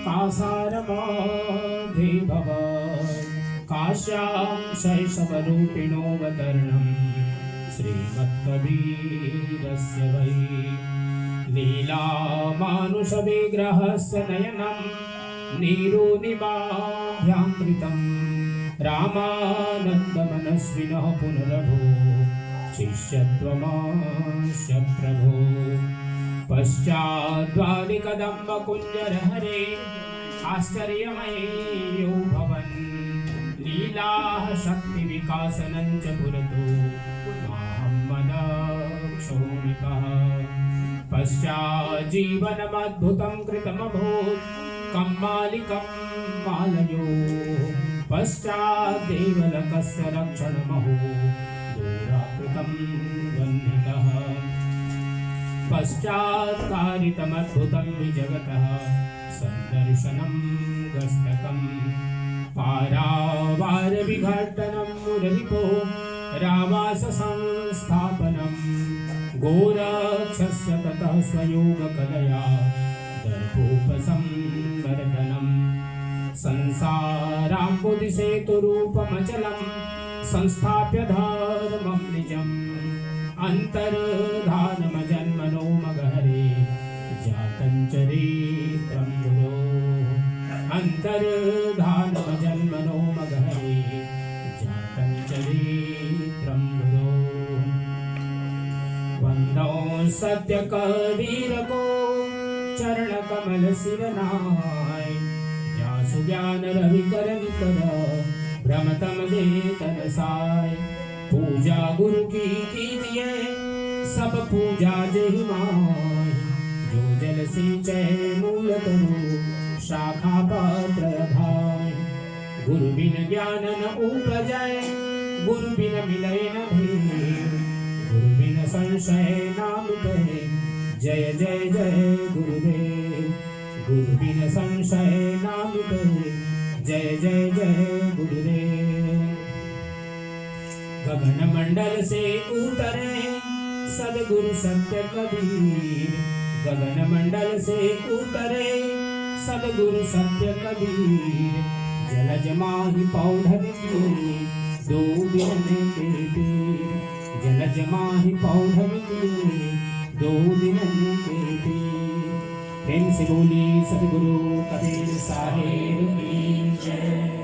कासारमाधे भव काश्यां शैशवरूपिणोऽवतरणं श्रीमत्कबीरस्य वै लीलामानुषविग्रहस्य नयनं नीरुनिभाभ्यामृतं रामानन्दमनस्विनः पुनरभो शिष्यत्वमास्य प्रभो पश्चाद्वादिकदम्बकुञ्जरहरे आश्चर्यमयो भवन् लीलाः शक्तिविकासनं च पुरतो माहं मनक्षोमिकः पश्चाज्जीवनमद्भुतं कृतमभूत् कम्मालिकं मालयो पश्चाद्देवलकस्य रक्षणमहो दूराकृतं वह्नितः पश्चात्कारितमद्भुतं विजगतः सन्दर्शनं गस्तकं पारावारविघट्टनं मुररिपो रावाससंस्थापनं गोरक्षस्य ततः स्वयोगकलया दर्भोपसंवर्धनं संसाराम्बुधिसेतुरूपमचलं संस्थाप्य धर्मं निजम् अन्तर्धानमजन्मनो मगहरे जातं चरित्रं गुरो अन्तर्धानमजन्मनो मगहरे जातं चरित्रं गुरो वन्दो सत्यकबीरको चरणकमल सिरनाय जासु ज्ञान रविकर विकर भ्रमतम दे तनसाय पूजा गुरु की कीजिए सब पूजा जय माय जो जल सिंचय मूल तरु शाखा पत्र भाई गुरु बिन ज्ञान न उपजय गुरु बिन मिलय न भेद गुरु बिन संशय नाम कहे जय जय जय गुरुदेव गुरु बिन संशय नाम कहे जय जय जय गुरुदेव गगन मंडल से उतरे सदगुरु सत्य कबीर गगन मंडल से उतरे सदगुरु सत्य कबीर जलज माहि पौधर की दो दिन के पीर जलज माहि पौधर की दो दिन के पीर प्रेम से बोली सदगुरु कबीर साहेब की जय।